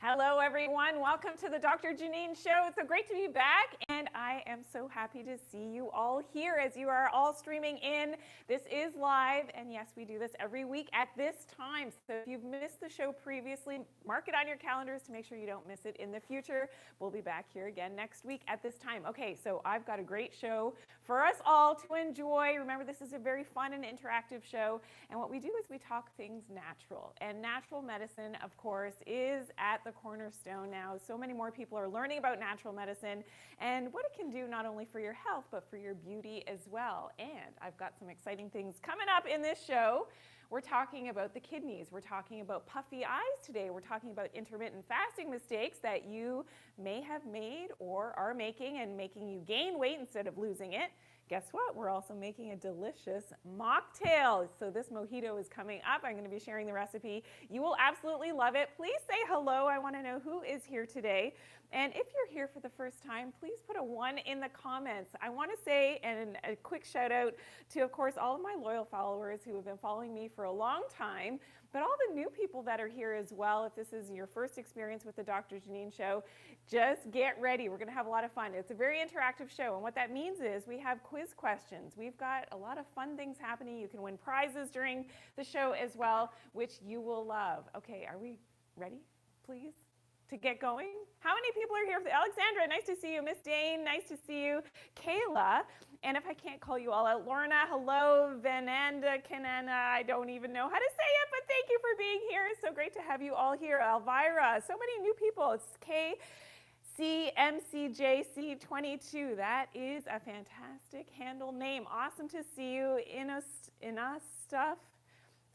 Hello, everyone. Welcome to the Dr. Janine Show. It's so great to be back, and I am so happy to see you all here as you are all streaming in. This is live, and yes, we do this every week at this time. So if you've missed the show previously, mark it on your calendars to make sure you don't miss it in the future. We'll be back here again next week at this time. Okay, so I've got a great show for us all to enjoy. Remember, this is a very fun and interactive show, and what we do is we talk things natural. And natural medicine, of course, is at the cornerstone now. So many more people are learning about natural medicine and what it can do not only for your health, but for your beauty as well. And I've got some exciting things coming up in this show. We're talking about the kidneys. We're talking about puffy eyes today. We're talking about intermittent fasting mistakes that you may have made or are making and making you gain weight instead of losing it. Guess what? We're also making a delicious mocktail. So this mojito is coming up. I'm going to be sharing the recipe. You will absolutely love it. Please say hello. I want to know who is here today. And if you're here for the first time, please put a 1 in the comments. I want to say, and a quick shout out to, of course, all of my loyal followers who have been following me for a long time, but all the new people that are here as well. If this is your first experience with the Dr. Janine Show, just get ready. We're going to have a lot of fun. It's a very interactive show, and what that means is we have quiz questions. We've got a lot of fun things happening. You can win prizes during the show as well, which you will love. Okay, are we ready, please, to get going? How many people are here? Alexandra, nice to see you. Miss Dane, nice to see you. Kayla, and if I can't call you all out, Lorna, hello. Venanda, Kanana, I don't even know how to say it, but thank you for being here. It's so great to have you all here. Elvira, so many new people. It's KCMCJC22. That is a fantastic handle name. Awesome to see you. Stuff.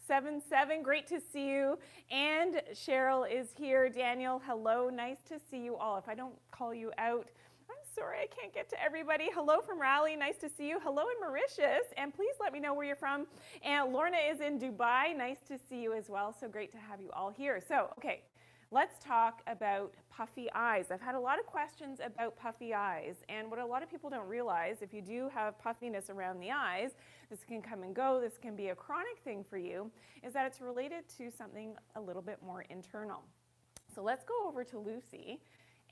77, great to see you. And Cheryl is here. Daniel, hello, nice to see you all. If I don't call you out, I'm sorry, I can't get to everybody. Hello from Raleigh, nice to see you. Hello in Mauritius, and please let me know where you're from. And Lorna is in Dubai, nice to see you as well. So great to have you all here. So, okay, let's talk about puffy eyes. I've had a lot of questions about puffy eyes, and what a lot of people don't realize, if you do have puffiness around the eyes, this can come and go, this can be a chronic thing for you, is that it's related to something a little bit more internal. So let's go over to Lucy.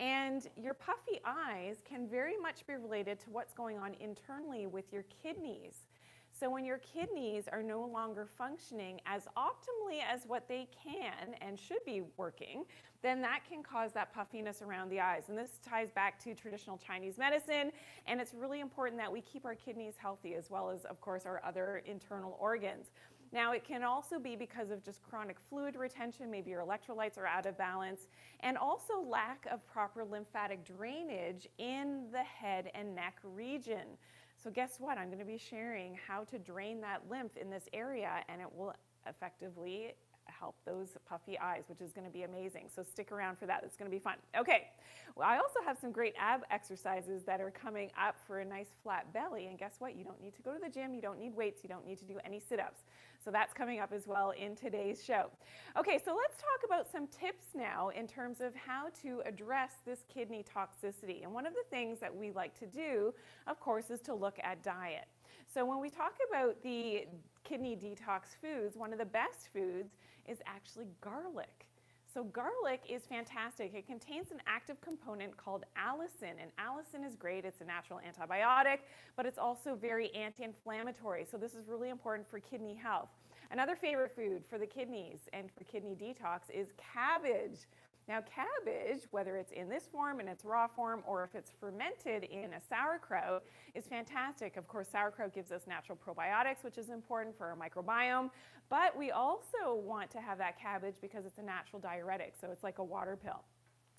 And your puffy eyes can very much be related to what's going on internally with your kidneys. So when your kidneys are no longer functioning as optimally as what they can and should be working, then that can cause that puffiness around the eyes. And this ties back to traditional Chinese medicine, and it's really important that we keep our kidneys healthy as well as, of course, our other internal organs. Now, it can also be because of just chronic fluid retention, maybe your electrolytes are out of balance, and also lack of proper lymphatic drainage in the head and neck region. So guess what? I'm going to be sharing how to drain that lymph in this area, and it will effectively help those puffy eyes, which is going to be amazing. So stick around for that. It's going to be fun. Okay. Well, I also have some great ab exercises that are coming up for a nice flat belly. And guess what? You don't need to go to the gym. You don't need weights. You don't need to do any sit-ups. So that's coming up as well in today's show. Okay, so let's talk about some tips now in terms of how to address this kidney toxicity. And one of the things that we like to do, of course, is to look at diet. So when we talk about the kidney detox foods, one of the best foods is actually garlic. So garlic is fantastic. It contains an active component called allicin, and allicin is great. It's a natural antibiotic, but it's also very anti-inflammatory. So this is really important for kidney health. Another favorite food for the kidneys and for kidney detox is cabbage. Now cabbage, whether it's in this form, in its raw form, or if it's fermented in a sauerkraut, is fantastic. Of course, sauerkraut gives us natural probiotics, which is important for our microbiome, but we also want to have that cabbage because it's a natural diuretic, so it's like a water pill.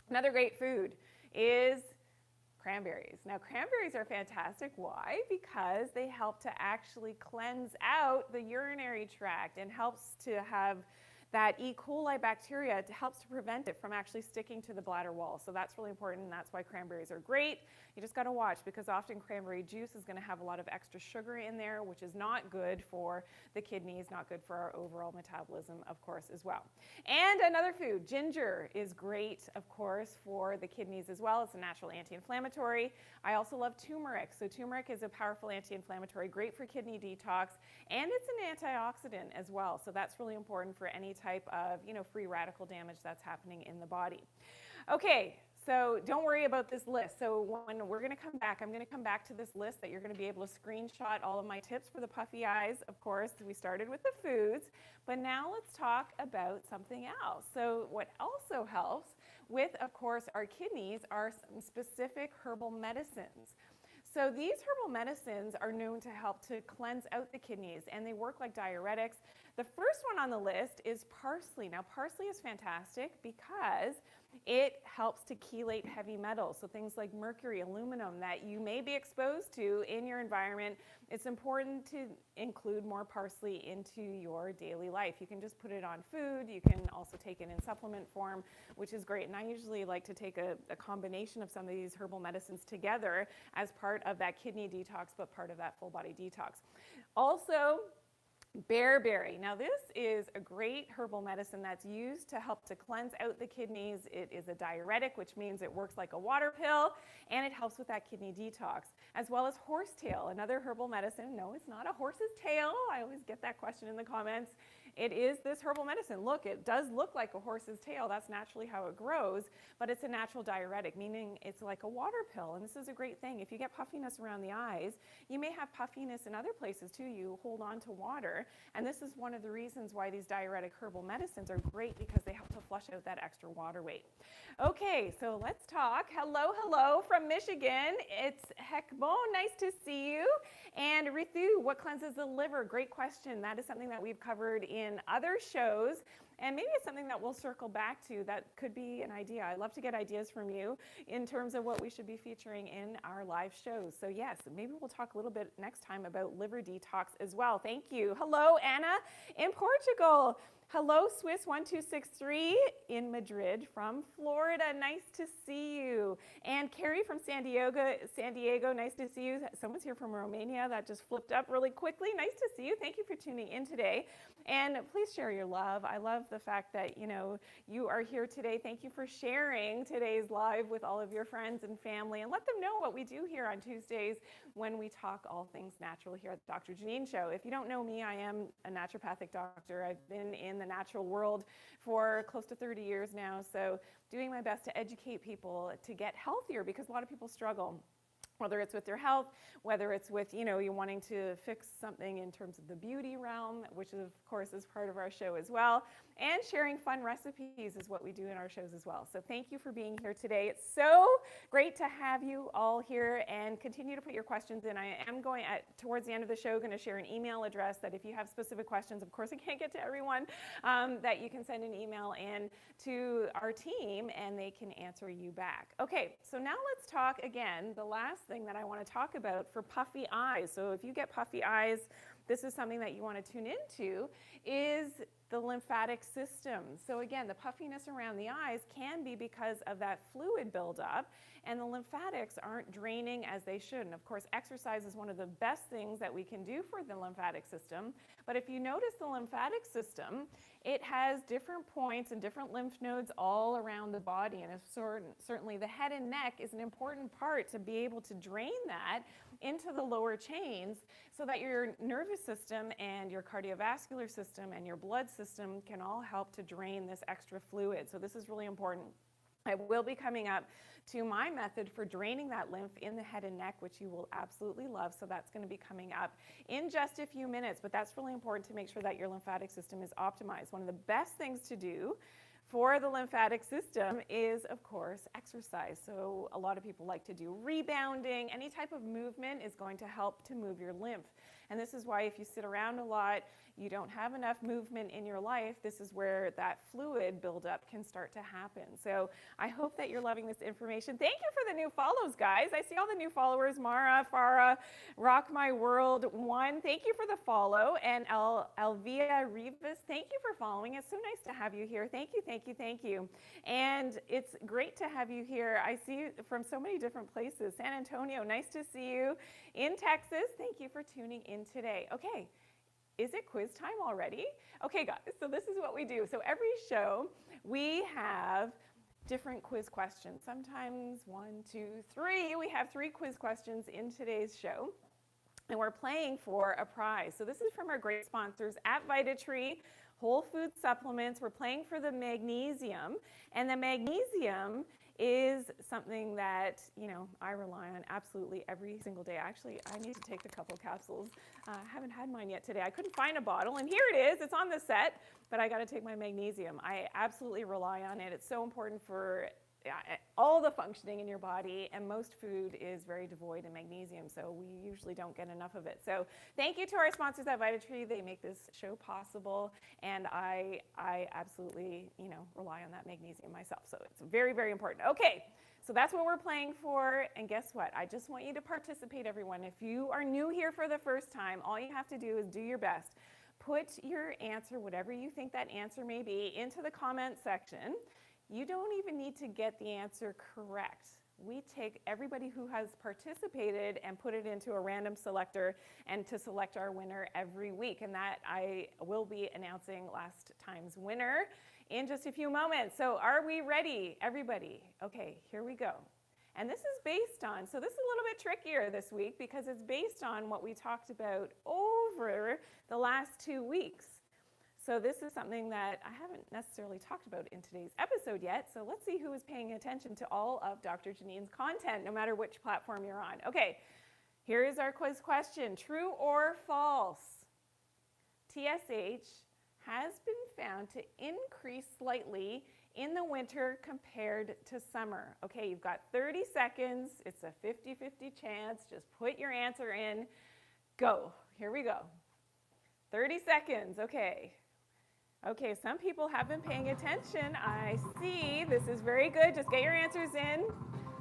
Another great food is cranberries. Now cranberries are fantastic. Why? Because they help to actually cleanse out the urinary tract and helps to have that E. coli bacteria helps to prevent it from actually sticking to the bladder wall. So that's really important, and that's why cranberries are great. You just got to watch, because often cranberry juice is going to have a lot of extra sugar in there, which is not good for the kidneys, not good for our overall metabolism, of course, as well. And another food, ginger, is great, of course, for the kidneys as well. It's a natural anti-inflammatory. I also love turmeric. So turmeric is a powerful anti-inflammatory, great for kidney detox, and it's an antioxidant as well. So that's really important for any type of, free radical damage that's happening in the body. Okay, so don't worry about this list. So when we're going to come back, I'm going to come back to this list that you're going to be able to screenshot all of my tips for the puffy eyes. Of course, we started with the foods, but now let's talk about something else. So what also helps with, of course, our kidneys are some specific herbal medicines. So these herbal medicines are known to help to cleanse out the kidneys, and they work like diuretics. The first one on the list is parsley. Now, parsley is fantastic because it helps to chelate heavy metals, so things like mercury, aluminum that you may be exposed to in your environment. It's important to include more parsley into your daily life. You can just put it on food. You can also take it in supplement form, which is great. And I usually like to take a combination of some of these herbal medicines together as part of that kidney detox, but part of that full body detox. Also, bearberry. Now this is a great herbal medicine that's used to help to cleanse out the kidneys. It is a diuretic, which means it works like a water pill, and it helps with that kidney detox, as well as horsetail, another herbal medicine. No, it's not a horse's tail. I always get that question in the comments. It is this herbal medicine. Look, it does look like a horse's tail. That's naturally how it grows, but it's a natural diuretic, meaning it's like a water pill, and this is a great thing. If you get puffiness around the eyes, you may have puffiness in other places too. You hold on to water, and this is one of the reasons why these diuretic herbal medicines are great, because they help to flush out that extra water weight. Okay, so let's talk. Hello from Michigan. It's Hekbo, nice to see you. And Rithu, what cleanses the liver? Great question. That is something that we've covered in other shows, and maybe it's something that we'll circle back to. That could be an idea. I love to get ideas from you in terms of what we should be featuring in our live shows. So yes, maybe we'll talk a little bit next time about liver detox as well. Thank you. Hello, Anna in Portugal. Hello, Swiss1263 in Madrid from Florida. Nice to see you. And Carrie from San Diego, nice to see you. Someone's here from Romania. That just flipped up really quickly. Nice to see you. Thank you for tuning in today. And please share your love. I love the fact that, you are here today. Thank you for sharing today's live with all of your friends and family, and let them know what we do here on Tuesdays when we talk all things natural here at the Dr. Janine Show. If you don't know me, I am a naturopathic doctor. I've been in the natural world for close to 30 years now, so doing my best to educate people to get healthier, because a lot of people struggle, whether it's with their health, whether it's with, you wanting to fix something in terms of the beauty realm, which of course is part of our show as well, and sharing fun recipes is what we do in our shows as well. So thank you for being here today. It's so great to have you all here, and continue to put your questions in. I am going towards the end of the show, going to share an email address that if you have specific questions, of course I can't get to everyone, that you can send an email in to our team and they can answer you back. Okay, so now let's talk again, the last thing that I want to talk about for puffy eyes. So if you get puffy eyes, this is something that you want to tune into, is the lymphatic system. So again, the puffiness around the eyes can be because of that fluid buildup, and the lymphatics aren't draining as they should. And of course, exercise is one of the best things that we can do for the lymphatic system. But if you notice the lymphatic system, it has different points and different lymph nodes all around the body. And certainly the head and neck is an important part to be able to drain that into the lower chains, so that your nervous system and your cardiovascular system and your blood system can all help to drain this extra fluid. So this is really important. I will be coming up to my method for draining that lymph in the head and neck, which you will absolutely love. So that's going to be coming up in just a few minutes, but that's really important to make sure that your lymphatic system is optimized. One of the best things to do for the lymphatic system is, of course, exercise. So a lot of people like to do rebounding. Any type of movement is going to help to move your lymph. And this is why if you sit around a lot, you don't have enough movement in your life, this is where that fluid buildup can start to happen. So I hope that you're loving this information. Thank you for the new follows, guys. I see all the new followers. Mara, Farah, Rock My World 1, thank you for the follow. And Elvia Rivas, thank you for following. It's so nice to have you here. Thank you, thank you, thank you. And it's great to have you here. I see you from so many different places. San Antonio, nice to see you. In Texas, thank you for tuning in today. Okay. Is it quiz time already? Okay, guys, so this is what we do. So every show, we have different quiz questions. Sometimes 1, 2, 3. We have 3 quiz questions in today's show, and we're playing for a prize. So this is from our great sponsors at VitaTree, whole food supplements. We're playing for the magnesium, and the magnesium is something that, I rely on absolutely every single day. Actually, I need to take a couple capsules. I haven't had mine yet today. I couldn't find a bottle, and here it is. It's on the set, but I got to take my magnesium. I absolutely rely on it. It's so important for all the functioning in your body, and most food is very devoid of magnesium, so we usually don't get enough of it. So thank you to our sponsors at VitaTree. They make this show possible, and I absolutely, rely on that magnesium myself. So it's very, very important. Okay, so that's what we're playing for, and guess what? I just want you to participate, everyone. If you are new here for the first time, all you have to do is do your best. Put your answer, whatever you think that answer may be, into the comment section. You don't even need to get the answer correct. We take everybody who has participated and put it into a random selector and to select our winner every week. And that I will be announcing last time's winner in just a few moments. So are we ready, everybody? Okay, here we go. And this is based on, so this is a little bit trickier this week because it's based on what we talked about over the last 2 weeks. So this is something that I haven't necessarily talked about in today's episode yet. So let's see who is paying attention to all of Dr. Janine's content, no matter which platform you're on. Okay, here is our quiz question. True or false? TSH has been found to increase slightly in the winter compared to summer. Okay, you've got 30 seconds. It's a 50-50 chance. Just put your answer in. Go. Here we go. 30 seconds. Okay. Okay, some people have been paying attention. I see. This is very good. Just get your answers in.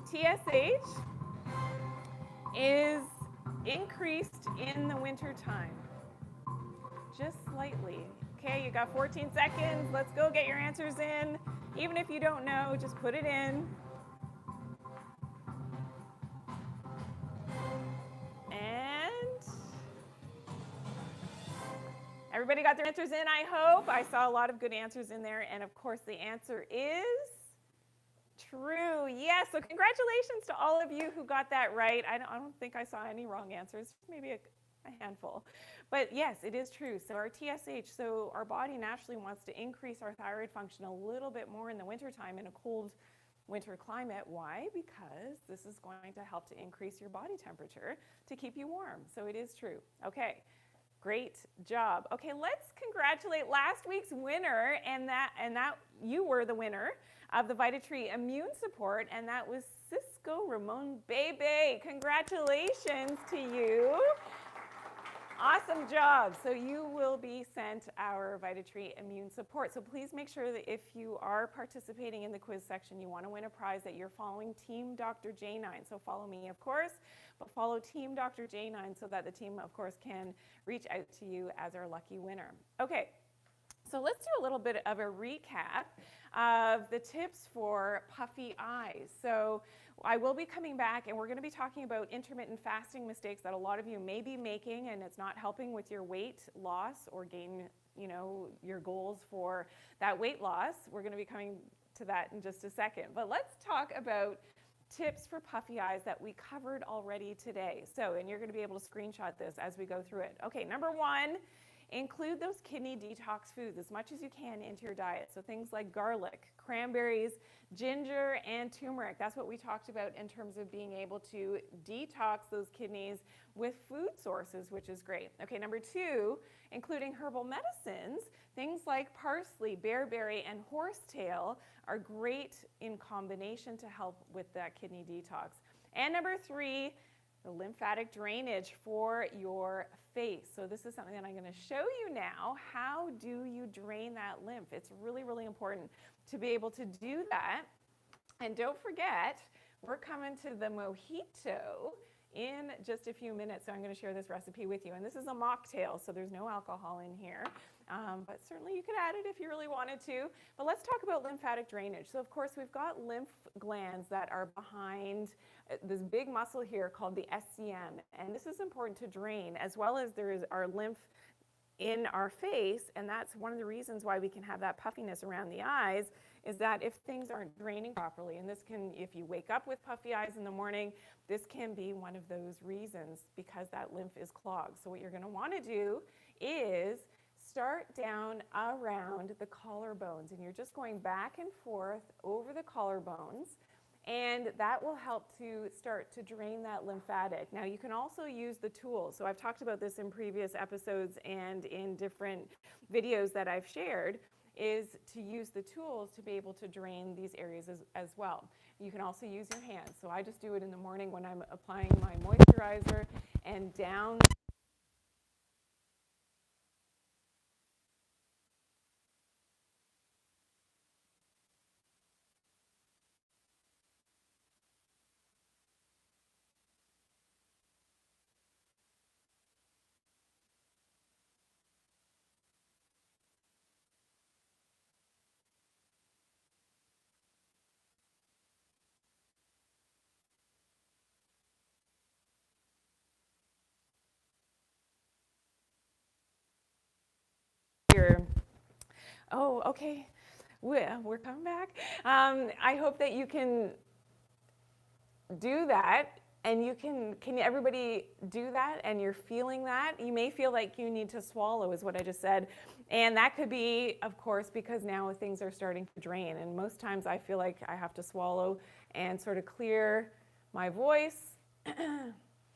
TSH is increased in the winter time. Just slightly. Okay, you got 14 seconds. Let's go get your answers in. Even if you don't know, just put it in. Everybody got their answers in, I hope. I saw a lot of good answers in there. And of course, the answer is true. Yes, so congratulations to all of you who got that right. I don't think I saw any wrong answers, maybe a handful. But yes, it is true. So our TSH, so our body naturally wants to increase our thyroid function a little bit more in the wintertime in a cold winter climate. Why? Because this is going to help to increase your body temperature to keep you warm. So it is true. Okay. Great job. Okay, let's congratulate last week's winner, and that you were the winner of the VitaTree Immune Support, and that was Cisco Ramon Bebe. Congratulations to you. Awesome job. So you will be sent our VitaTree Immune Support. So please make sure that if you are participating in the quiz section, you want to win a prize, that you're following Team Dr. Janine. So follow me, of course, but follow Team Dr. Janine so that the team, of course, can reach out to you as our lucky winner. Okay, so let's do a little bit of a recap of the tips for puffy eyes. So I will be coming back and we're going to be talking about intermittent fasting mistakes that a lot of you may be making, and it's not helping with your weight loss or gain, your goals for that weight loss. We're going to be coming to that in just a second. But let's talk about tips for puffy eyes that we covered already today. So, and you're going to be able to screenshot this as we go through it. Okay, number one, include those kidney detox foods as much as you can into your diet. So things like garlic, cranberries, ginger, and turmeric. That's what we talked about in terms of being able to detox those kidneys with food sources, which is great. Okay, number two, including herbal medicines. Things like parsley, bearberry, and horsetail are great in combination to help with that kidney detox. And number three, the lymphatic drainage for your face. So this is something that I'm going to show you now. How do you drain that lymph? It's really, really important to be able to do that. And don't forget, we're coming to the Mojito in just a few minutes. So I'm going to share this recipe with you. And this is a mocktail, so there's no alcohol in here. But certainly you could add it if you really wanted to. But let's talk about lymphatic drainage. So of course we've got lymph glands that are behind this big muscle here called the SCM. And this is important to drain, as well as there is our lymph in our face. And that's one of the reasons why we can have that puffiness around the eyes, is that if things aren't draining properly, and this can, if you wake up with puffy eyes in the morning, this can be one of those reasons, because that lymph is clogged. So what you're going to want to do is start down around the collarbones, and you're just going back and forth over the collarbones, and that will help to start to drain that lymphatic. Now, you can also use the tools. So I've talked about this in previous episodes and in different videos that I've shared, is to use the tools to be able to drain these areas as well. You can also use your hands. So I just do it in the morning when I'm applying my moisturizer, and down here. Oh, okay. We're coming back. I hope that you can do that, and can everybody do that, and you're feeling that? You may feel like you need to swallow, is what I just said. And that could be, of course, because now things are starting to drain. And most times I feel like I have to swallow and sort of clear my voice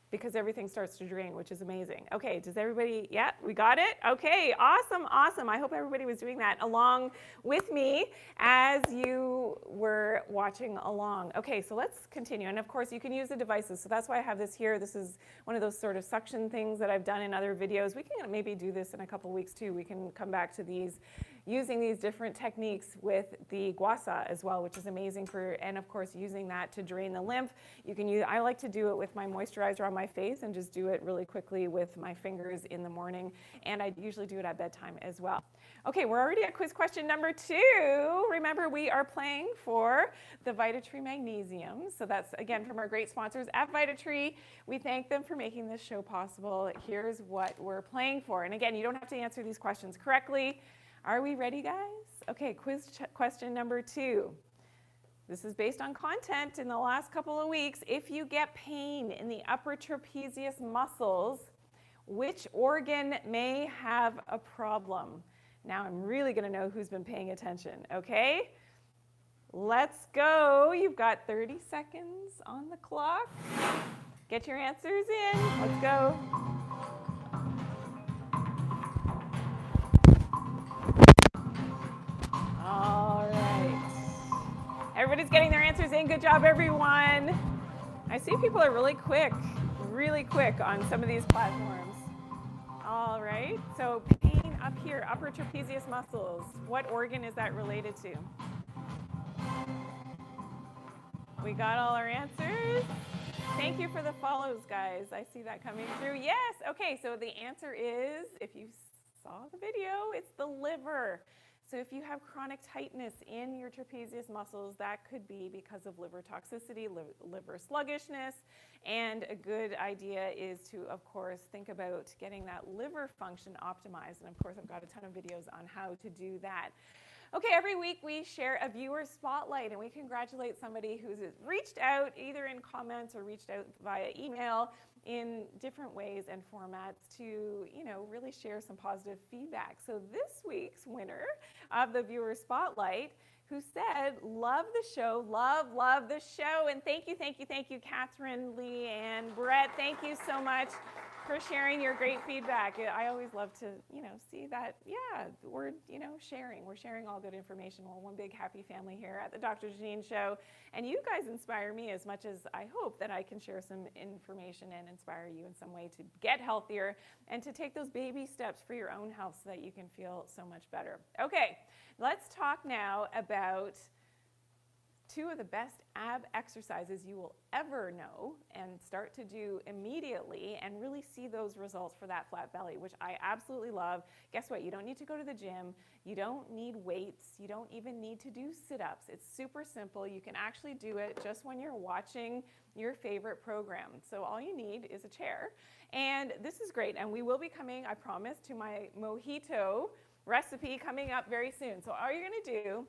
because everything starts to drain, which is amazing. Okay, does everybody, yeah, we got it? Okay, awesome, awesome. I hope everybody was doing that along with me as you were watching along. Okay, so let's continue. And of course, you can use the devices. So that's why I have this here. This is one of those sort of suction things that I've done in other videos. We can maybe do this in a couple weeks too. We can come back to these, using these different techniques with the guasa as well, which is amazing for, and of course, using that to drain the lymph. You can use, I like to do it with my moisturizer on my face and just do it really quickly with my fingers in the morning. And I usually do it at bedtime as well. Okay, we're already at quiz question number 2. Remember, we are playing for the VitaTree Magnesium. So that's, again, from our great sponsors at VitaTree. We thank them for making this show possible. Here's what we're playing for. And again, you don't have to answer these questions correctly. Are we ready, guys? Okay, question number 2. This is based on content in the last couple of weeks. If you get pain in the upper trapezius muscles, which organ may have a problem? Now I'm really going to know who's been paying attention, okay? Let's go. You've got 30 seconds on the clock. Get your answers in. Let's go. All right. Everybody's getting their answers in. Good job, everyone. I see people are really quick on some of these platforms. All right. So pain up here, upper trapezius muscles. What organ is that related to? We got all our answers. Thank you for the follows, guys. I see that coming through. Yes. Okay. So the answer is, if you saw the video, it's the liver. So if you have chronic tightness in your trapezius muscles, that could be because of liver toxicity, liver sluggishness, and a good idea is to, of course, think about getting that liver function optimized. And of course, I've got a ton of videos on how to do that. Okay, every week we share a viewer spotlight, and we congratulate somebody who's reached out either in comments or reached out via email in different ways and formats to, really share some positive feedback. So this week's winner of the viewer spotlight, who said, love the show, love the show, and thank you, Catherine, Lee, and Brett. Thank you so much for sharing your great feedback. I always love to, see that, we're, sharing. We're sharing all good information. We're one big happy family here at the Doctor Janine Show. And you guys inspire me as much as I hope that I can share some information and inspire you in some way to get healthier and to take those baby steps for your own health so that you can feel so much better. Okay, let's talk now about 2 of the best ab exercises you will ever know and start to do immediately and really see those results for that flat belly, which I absolutely love. Guess what? You don't need to go to the gym. You don't need weights. You don't even need to do sit-ups. It's super simple. You can actually do it just when you're watching your favorite program. So all you need is a chair. And this is great. And we will be coming, I promise, to my mojito recipe coming up very soon. So all you're going to do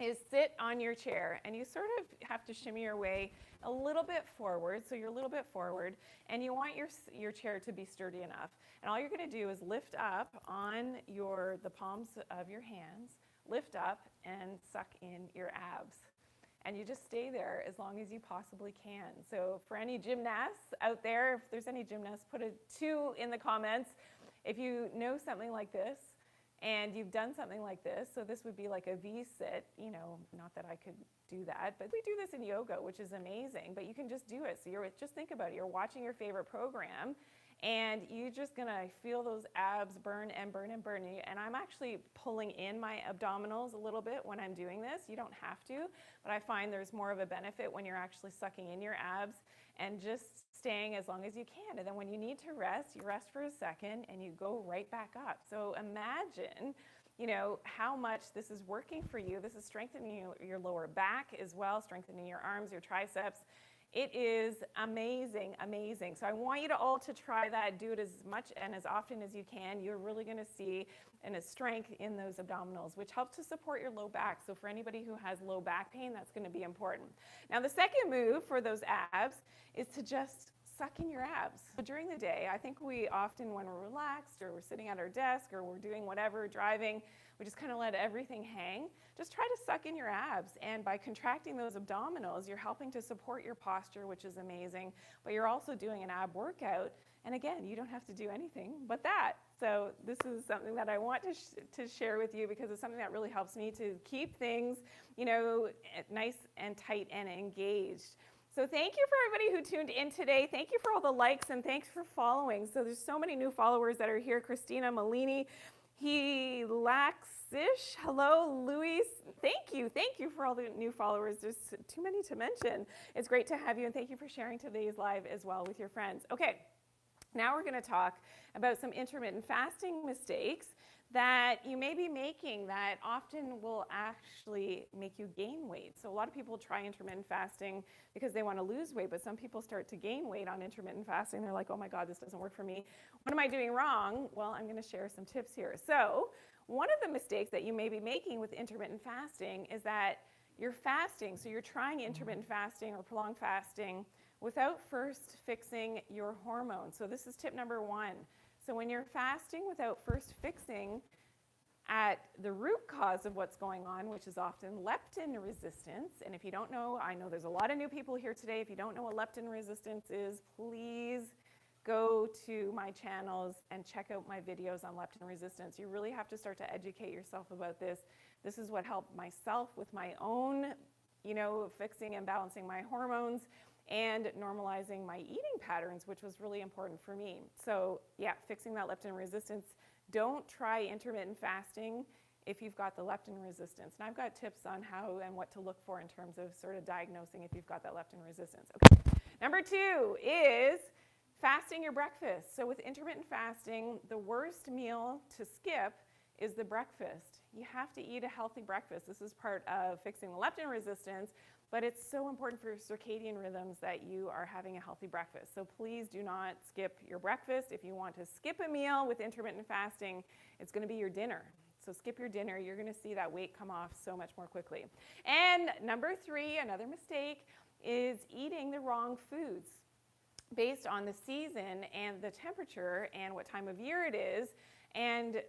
is sit on your chair, and you sort of have to shimmy your way a little bit forward, so you're a little bit forward, and you want your chair to be sturdy enough. And all you're going to do is lift up on the palms of your hands, lift up and suck in your abs. And you just stay there as long as you possibly can. So for any gymnasts out there, if there's any gymnasts, put a 2 in the comments. If you know something like this, and you've done something like this, so this would be like a V-sit, not that I could do that, but we do this in yoga, which is amazing, but you can just do it. So just think about it. You're watching your favorite program, and you're just gonna feel those abs burn and burn and burn. And I'm actually pulling in my abdominals a little bit when I'm doing this. You don't have to, but I find there's more of a benefit when you're actually sucking in your abs and just staying as long as you can. And then when you need to rest, you rest for a second and you go right back up. So imagine, how much this is working for you. This is strengthening your lower back as well, strengthening your arms, your triceps. It is amazing, amazing. So I want you to all to try that. Do it as much and as often as you can. You're really going to see a strength in those abdominals, which helps to support your low back. So for anybody who has low back pain, that's going to be important. Now, the second move for those abs is to just suck in your abs. So during the day, I think we often, when we're relaxed or we're sitting at our desk or we're doing whatever, driving, we just kind of let everything hang. Just try to suck in your abs, and by contracting those abdominals, you're helping to support your posture, which is amazing, but you're also doing an ab workout. And again, you don't have to do anything but that. So this is something that I want to share with you, because it's something that really helps me to keep things, nice and tight and engaged. So thank you for everybody who tuned in today. Thank you for all the likes, and thanks for following. So there's so many new followers that are here. Christina Malini, he Laxish, hello, Luis. Thank you for all the new followers. There's too many to mention. It's great to have you, and thank you for sharing today's live as well with your friends. Okay, now we're going to talk about some intermittent fasting mistakes that you may be making that often will actually make you gain weight. So a lot of people try intermittent fasting because they want to lose weight, but some people start to gain weight on intermittent fasting. They're like, oh my God, this doesn't work for me. What am I doing wrong? Well, I'm going to share some tips here. So one of the mistakes that you may be making with intermittent fasting is that you're fasting. So you're trying intermittent fasting or prolonged fasting without first fixing your hormones. So this is tip number 1. So when you're fasting without first fixing at the root cause of what's going on, which is often leptin resistance, and if you don't know, I know there's a lot of new people here today. If you don't know what leptin resistance is, please go to my channels and check out my videos on leptin resistance. You really have to start to educate yourself about this. This is what helped myself with my own, fixing and balancing my hormones and normalizing my eating patterns, which was really important for me. So yeah, fixing that leptin resistance. Don't try intermittent fasting if you've got the leptin resistance. And I've got tips on how and what to look for in terms of sort of diagnosing if you've got that leptin resistance. Okay. Number 2 is fasting your breakfast. So with intermittent fasting, the worst meal to skip is the breakfast. You have to eat a healthy breakfast. This is part of fixing the leptin resistance, but it's so important for your circadian rhythms that you are having a healthy breakfast. So please do not skip your breakfast. If you want to skip a meal with intermittent fasting, it's going to be your dinner. So skip your dinner. You're going to see that weight come off so much more quickly. And number 3, another mistake, is eating the wrong foods based on the season and the temperature and what time of year it is, and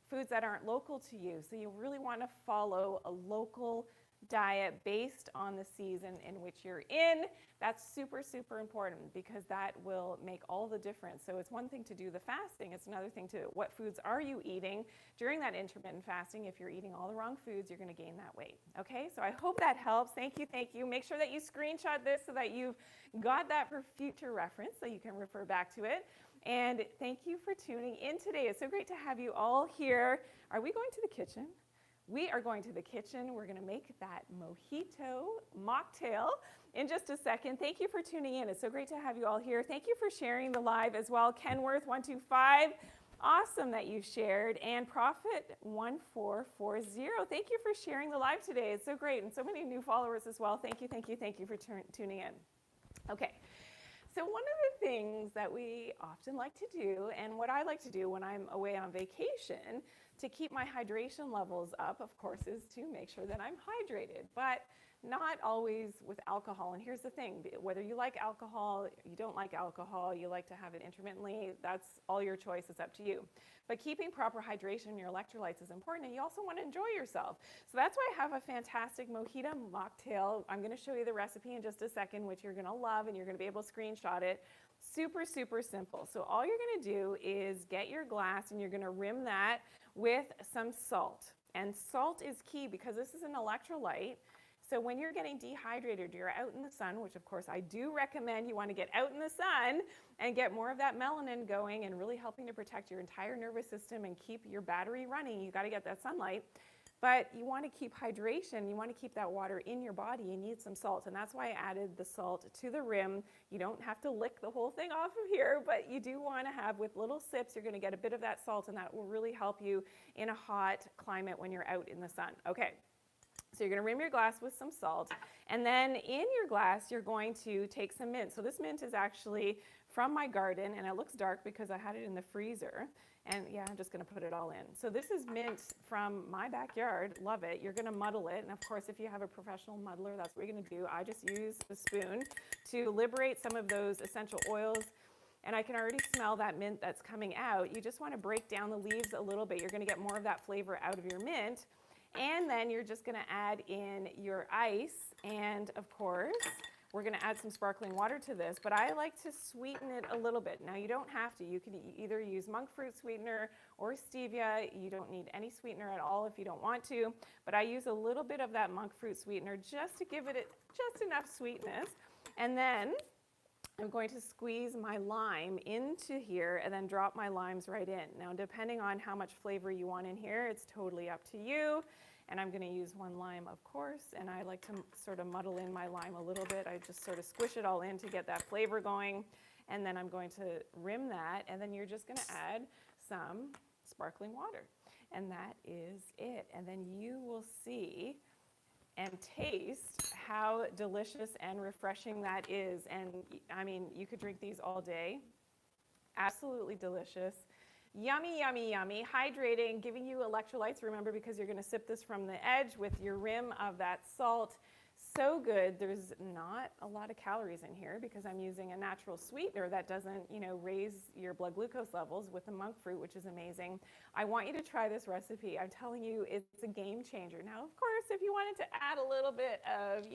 foods that aren't local to you. So you really want to follow a local diet based on the season in which you're in. That's super, super important, because that will make all the difference. So it's one thing to do the fasting. It's another thing to what foods are you eating during that intermittent fasting. If you're eating all the wrong foods, you're going to gain that weight. Okay, so I hope that helps. Thank you, thank you. Make sure that you screenshot this so that you've got that for future reference so you can refer back to it. And thank you for tuning in today. It's so great to have you all here. Are we going to the kitchen? We are going to the kitchen. We're going to make that Mojito Mocktail in just a second. Thank you for tuning in. It's so great to have you all here. Thank you for sharing the live as well. Kenworth125, awesome that you shared. And Profit1440, thank you for sharing the live today. It's so great. And so many new followers as well. Thank you, thank you, thank you for tuning in. Okay. So one of the things that we often like to do, and what I like to do when I'm away on vacation, to keep my hydration levels up, of course, is to make sure that I'm hydrated, but not always with alcohol. And here's the thing, whether you like alcohol, you don't like alcohol, you like to have it intermittently, that's all your choice, it's up to you. But keeping proper hydration in your electrolytes is important, and you also want to enjoy yourself. So that's why I have a fantastic Mojito Mocktail. I'm going to show you the recipe in just a second, which you're going to love, and you're going to be able to screenshot it. Super, super simple. So all you're going to do is get your glass, and you're going to rim that with some salt. And salt is key because this is an electrolyte. So when you're getting dehydrated, you're out in the sun, which of course I do recommend you want to get out in the sun and get more of that melanin going and really helping to protect your entire nervous system and keep your battery running. You got to get that sunlight. But you want to keep hydration, you want to keep that water in your body, you need some salt. And that's why I added the salt to the rim. You don't have to lick the whole thing off of here, but you do want to have, with little sips, you're going to get a bit of that salt, and that will really help you in a hot climate when you're out in the sun. Okay. So you're going to rim your glass with some salt, and then in your glass you're going to take some mint. So this mint is actually from my garden, and it looks dark because I had it in the freezer. And yeah, I'm just going to put it all in. So this is mint from my backyard. Love it. You're going to muddle it, and of course if you have a professional muddler, that's what you're going to do. I just use a spoon to liberate some of those essential oils. And I can already smell that mint that's coming out. You just want to break down the leaves a little bit. You're going to get more of that flavor out of your mint. And then you're just going to add in your ice, and of course we're going to add some sparkling water to this, but I like to sweeten it a little bit. Now you don't have to. You can either use monk fruit sweetener or stevia. You don't need any sweetener at all if you don't want to, but I use a little bit of that monk fruit sweetener just to give it just enough sweetness. And then I'm going to squeeze my lime into here and then drop my limes right in. Now, depending on how much flavor you want in here, it's totally up to you. And I'm going to use one lime, of course, and I like to sort of muddle in my lime a little bit. I just sort of squish it all in to get that flavor going. And then I'm going to rim that, and then you're just going to add some sparkling water. And that is it. And then you will see and taste how delicious and refreshing that is. And I mean, you could drink these all day. Absolutely delicious. Yummy, yummy, yummy. Hydrating, giving you electrolytes, remember, because you're going to sip this from the edge with your rim of that salt. So good. There's not a lot of calories in here because I'm using a natural sweetener that doesn't, raise your blood glucose levels with the monk fruit, which is amazing. I want you to try this recipe. I'm telling you, it's a game changer. Now, of course, if you wanted to add a little bit of,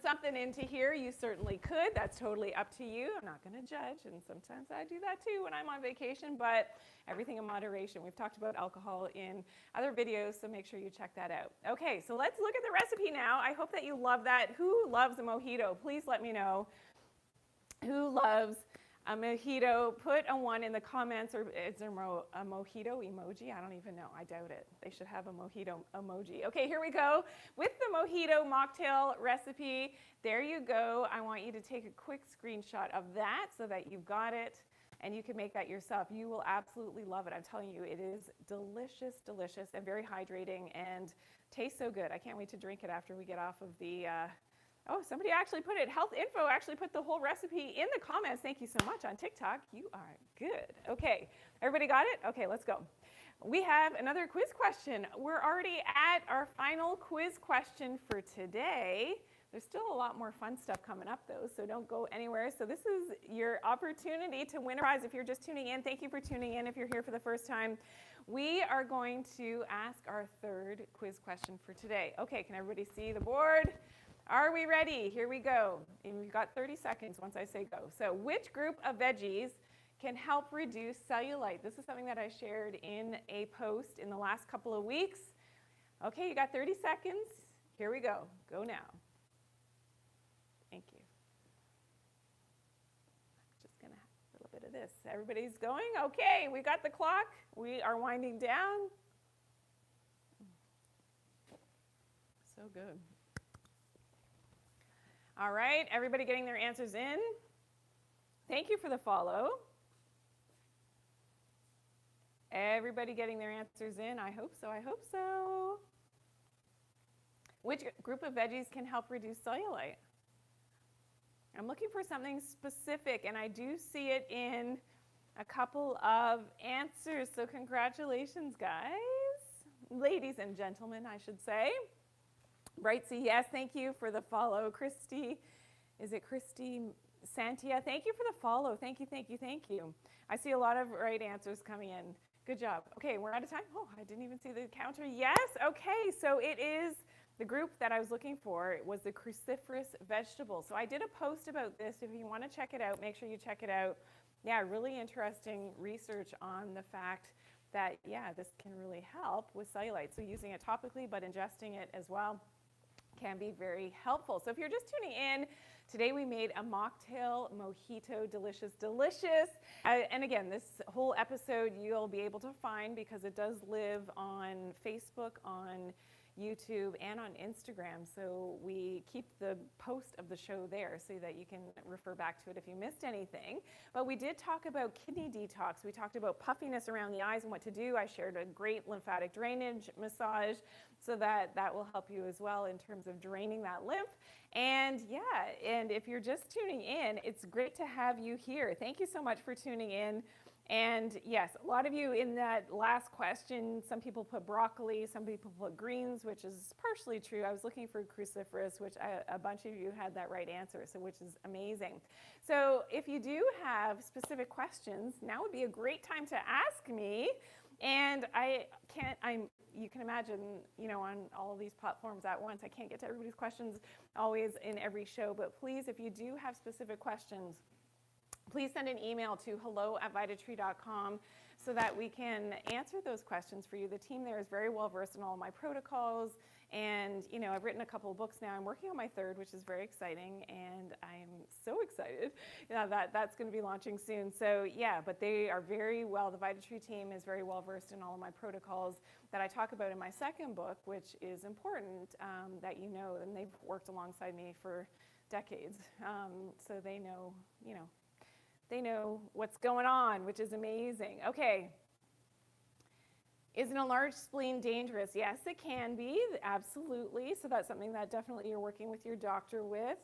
something into here, you certainly could. That's totally up to you. I'm not going to judge, and sometimes I do that too when I'm on vacation, but everything in moderation. We've talked about alcohol in other videos, so make sure you check that out. Okay, so let's look at the recipe now. I hope that you love that. Who loves a mojito? Please let me know. Who loves a mojito? Put a 1 in the comments, or is there a mojito emoji? I don't even know. I doubt it. They should have a mojito emoji. Okay, here we go with the Mojito Mocktail recipe. There you go. I want you to take a quick screenshot of that so that you've got it and you can make that yourself. You will absolutely love it. I'm telling you, it is delicious, delicious, and very hydrating and tastes so good. I can't wait to drink it after we get off of the oh, somebody actually put it. Health Info actually put the whole recipe in the comments. Thank you so much on TikTok. You are good. Okay, everybody got it? Okay, let's go. We have another quiz question. We're already at our final quiz question for today. There's still a lot more fun stuff coming up though, so don't go anywhere. So this is your opportunity to win a prize if you're just tuning in. Thank you for tuning in if you're here for the first time. We are going to ask our third quiz question for today. Okay, can everybody see the board? Are we ready? Here we go. And you've got 30 seconds once I say go. So which group of veggies can help reduce cellulite? This is something that I shared in a post in the last couple of weeks. Okay, you got 30 seconds. Here we go. Go now. Thank you. Just going to have a little bit of this. Everybody's going? Okay, we got the clock. We are winding down. So good. All right, everybody getting their answers in? Thank you for the follow. Everybody getting their answers in? I hope so, I hope so. Which group of veggies can help reduce cellulite? I'm looking for something specific, and I do see it in a couple of answers. So congratulations, guys. Ladies and gentlemen, I should say. Brightsy, yes, thank you for the follow. Christy, is it Christy Santia? Thank you for the follow. Thank you, thank you, thank you. I see a lot of right answers coming in. Good job. Okay, we're out of time. Oh, I didn't even see the counter. Yes, okay, so it is the group that I was looking for. It was the cruciferous vegetables. So I did a post about this. If you want to check it out, make sure you check it out. Yeah, really interesting research on the fact that, yeah, this can really help with cellulite. So using it topically, but ingesting it as well can be very helpful. So if you're just tuning in, today we made a mocktail mojito, delicious, delicious. And again, this whole episode you'll be able to find because it does live on Facebook, on YouTube, and on Instagram. So we keep the post of the show there so that you can refer back to it if you missed anything. But we did talk about kidney detox. We talked about puffiness around the eyes and what to do. I shared a great lymphatic drainage massage so that will help you as well in terms of draining that lymph. And yeah, and if you're just tuning in, it's great to have you here. Thank you so much for tuning in. And yes, a lot of you in that last question, some people put broccoli, some people put greens, which is partially true. I was looking for cruciferous, which a bunch of you had that right answer, so which is amazing. So if you do have specific questions, now would be a great time to ask me. And you can imagine, on all of these platforms at once, I can't get to everybody's questions always in every show, but please, if you do have specific questions, please send an email to hello@vitatree.com so that we can answer those questions for you. The team there is very well versed in all of my protocols, and I've written a couple of books now. I'm working on my third, which is very exciting, and I'm so excited that that's going to be launching soon. So yeah, but they are very well, the Vitatree team is very well versed in all of my protocols that I talk about in my second book, which is important that you know, and they've worked alongside me for decades, so they know, they know what's going on, which is amazing. Okay. Is an enlarged spleen dangerous? Yes, it can be, absolutely. So that's something that definitely you're working with your doctor with.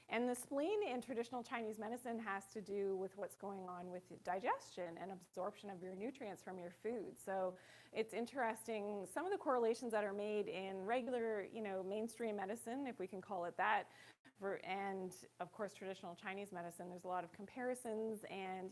And the spleen in traditional Chinese medicine has to do with what's going on with digestion and absorption of your nutrients from your food. So it's interesting, some of the correlations that are made in regular, mainstream medicine, if we can call it that, and of course traditional Chinese medicine, there's a lot of comparisons and,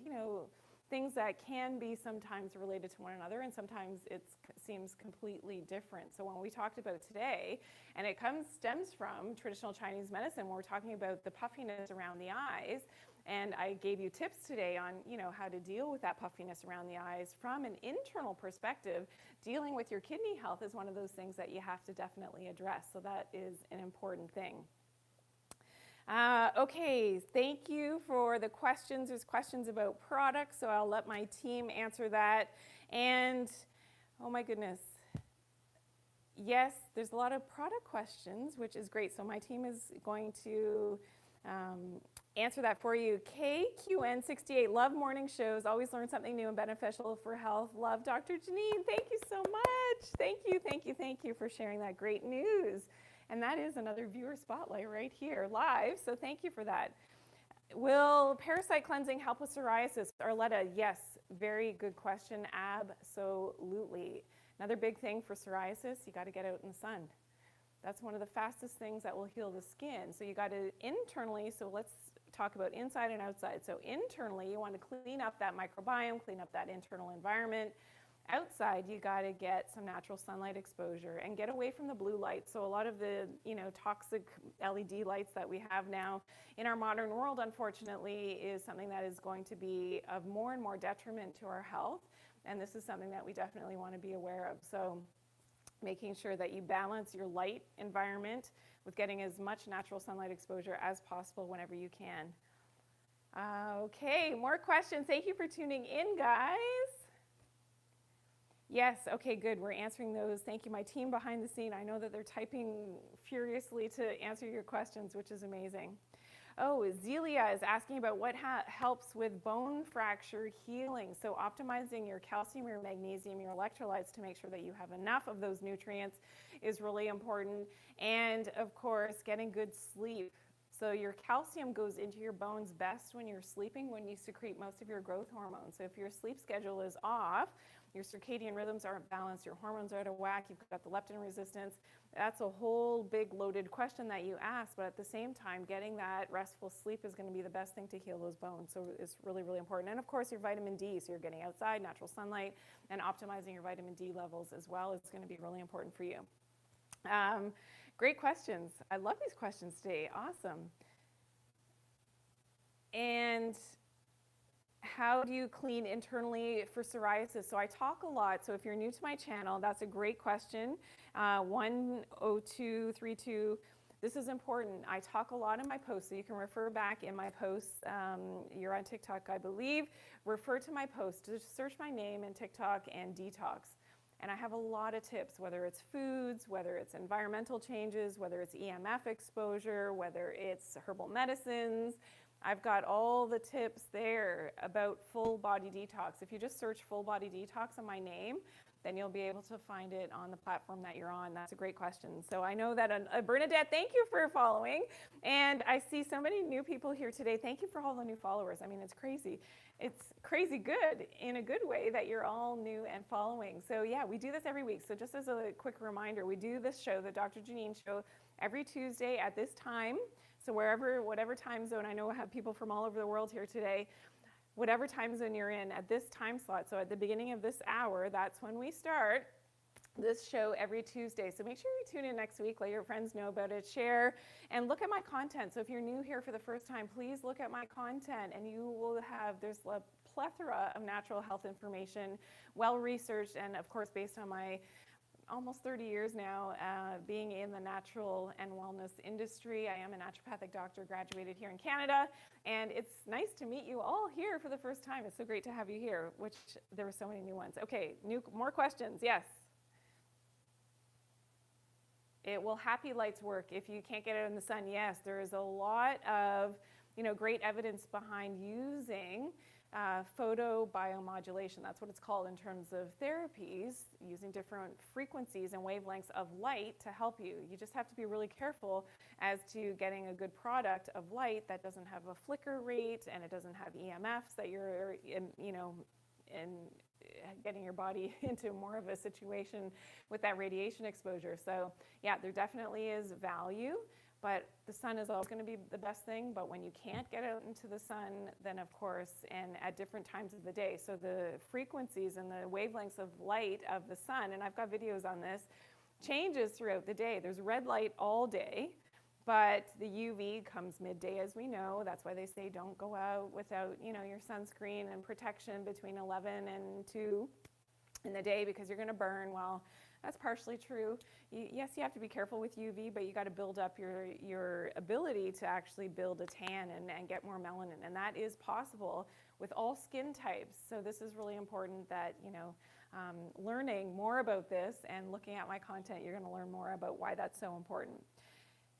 things that can be sometimes related to one another, and sometimes it seems completely different. So when we talked about today, and it stems from traditional Chinese medicine, when we're talking about the puffiness around the eyes, and I gave you tips today on, how to deal with that puffiness around the eyes from an internal perspective. Dealing with your kidney health is one of those things that you have to definitely address. So that is an important thing. Okay, thank you for the questions. There's questions about products, so I'll let my team answer that. And, oh my goodness, yes, there's a lot of product questions, which is great. So my team is going to answer that for you. KQN68, love morning shows, always learn something new and beneficial for health. Love Dr. Janine, thank you so much. Thank you, thank you, thank you for sharing that great news. And that is another viewer spotlight right here live, so thank you for that. Will parasite cleansing help with psoriasis? Arletta, yes, very good question, absolutely. Another big thing for psoriasis, you got to get out in the sun. That's one of the fastest things that will heal the skin. So you got to internally, so let's talk about inside and outside. So internally, you want to clean up that microbiome, clean up that internal environment. Outside, you got to get some natural sunlight exposure and get away from the blue light. So a lot of the, toxic LED lights that we have now in our modern world, unfortunately, is something that is going to be of more and more detriment to our health. And this is something that we definitely want to be aware of. So making sure that you balance your light environment with getting as much natural sunlight exposure as possible whenever you can. Okay, more questions. Thank you for tuning in, guys. Yes, okay, good. We're answering those. Thank you. My team behind the scene, I know that they're typing furiously to answer your questions, which is amazing. Oh, Zelia is asking about what helps with bone fracture healing. So optimizing your calcium, your magnesium, your electrolytes to make sure that you have enough of those nutrients is really important. And of course, getting good sleep. So your calcium goes into your bones best when you're sleeping, when you secrete most of your growth hormones. So if your sleep schedule is off, your circadian rhythms aren't balanced, your hormones are out of whack, you've got the leptin resistance, that's a whole big loaded question that you ask. But at the same time, getting that restful sleep is going to be the best thing to heal those bones. So it's really, really important. And of course, your vitamin D. So you're getting outside, natural sunlight, and optimizing your vitamin D levels as well is going to be really important for you. Great questions. I love these questions today. Awesome. And how do you clean internally for psoriasis? So I talk a lot. So if you're new to my channel, that's a great question. 10232. This is important. I talk a lot in my posts, so you can refer back in my posts. You're on TikTok, I believe. Refer to my posts. Just search my name in TikTok and Detox. And I have a lot of tips, whether it's foods, whether it's environmental changes, whether it's EMF exposure, whether it's herbal medicines. I've got all the tips there about full body detox. If you just search full body detox on my name, then you'll be able to find it on the platform that you're on. That's a great question. So I know that Bernadette, thank you for following. And I see so many new people here today. Thank you for all the new followers. I mean, it's crazy. It's crazy good in a good way that you're all new and following. So yeah, we do this every week. So just as a quick reminder, we do this show, the Dr. Janine show, every Tuesday at this time. So whatever time zone, I know I have people from all over the world here today, whatever time zone you're in at this time slot. So at the beginning of this hour, that's when we start this show every Tuesday. So make sure you tune in next week, let your friends know about it, share, and look at my content. So if you're new here for the first time, please look at my content, and you will have, there's a plethora of natural health information, well-researched, and of course based on my almost 30 years now being in the natural and wellness industry. I am a naturopathic doctor, graduated here in Canada, and it's nice to meet you all here for the first time. It's so great to have you here, which there were so many new ones. Okay, more questions, yes. Will happy lights work if you can't get out in the sun? Yes, there is a lot of great evidence behind using photobiomodulation. That's what it's called in terms of therapies, using different frequencies and wavelengths of light to help you. You just have to be really careful as to getting a good product of light that doesn't have a flicker rate and it doesn't have EMFs that you're getting your body into more of a situation with that radiation exposure. So yeah, there definitely is value. But the sun is always going to be the best thing. But when you can't get out into the sun, then of course, and at different times of the day. So the frequencies and the wavelengths of light of the sun, and I've got videos on this, changes throughout the day. There's red light all day, but the UV comes midday, as we know. That's why they say don't go out without, your sunscreen and protection between 11 and 2 in the day, because you're going to burn. Well, that's partially true. Yes, you have to be careful with UV, but you got to build up your ability to actually build a tan and get more melanin. And that is possible with all skin types. So this is really important that, learning more about this and looking at my content, you're going to learn more about why that's so important.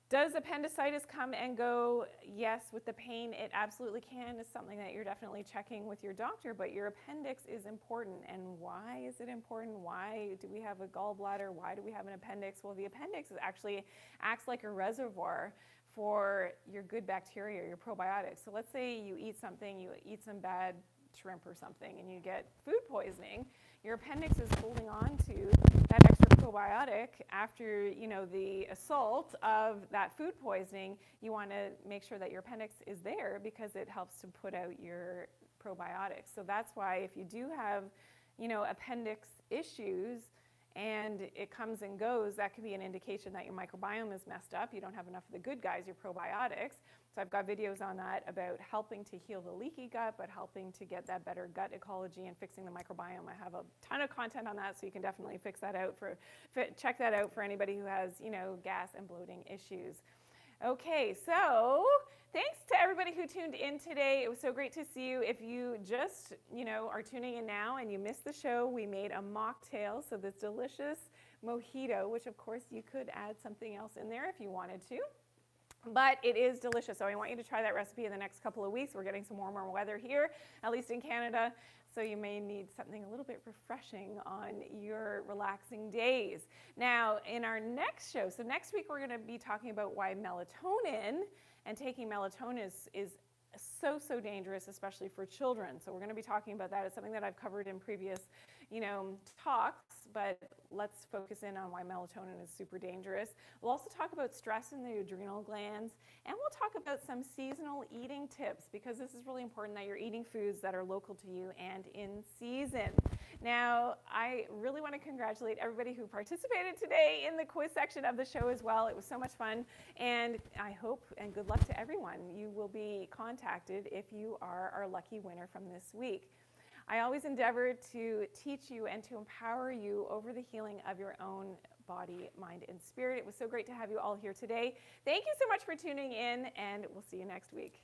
Does appendicitis come and go? Yes, with the pain, it absolutely can. It's something that you're definitely checking with your doctor, but your appendix is important. And why is it important? Why do we have a gallbladder? Why do we have an appendix? Well, the appendix actually acts like a reservoir for your good bacteria, your probiotics. So let's say you eat some bad shrimp or something, and you get food poisoning. Your appendix is holding on to that extra probiotic after the assault of that food poisoning. You want to make sure that your appendix is there because it helps to put out your probiotics. So that's why if you do have appendix issues and it comes and goes, that could be an indication that your microbiome is messed up. You don't have enough of the good guys, your probiotics. So I've got videos on that about helping to heal the leaky gut, but helping to get that better gut ecology and fixing the microbiome. I have a ton of content on that, so you can definitely check that out for anybody who has, gas and bloating issues. Okay, so thanks to everybody who tuned in today. It was so great to see you. If you just, are tuning in now and you missed the show, we made a mocktail, so this delicious mojito, which of course you could add something else in there if you wanted to. But it is delicious, so I want you to try that recipe in the next couple of weeks. We're getting some warmer weather here, at least in Canada, so you may need something a little bit refreshing on your relaxing days. Now, in our next show, so next week we're going to be talking about why melatonin and taking melatonin is so dangerous, especially for children. So we're going to be talking about that. It's something that I've covered in previous, talks, but let's focus in on why melatonin is super dangerous. We'll also talk about stress in the adrenal glands, and we'll talk about some seasonal eating tips, because this is really important that you're eating foods that are local to you and in season. Now, I really want to congratulate everybody who participated today in the quiz section of the show as well. It was so much fun, and I hope, and good luck to everyone. You will be contacted if you are our lucky winner from this week. I always endeavor to teach you and to empower you over the healing of your own body, mind, and spirit. It was so great to have you all here today. Thank you so much for tuning in, and we'll see you next week.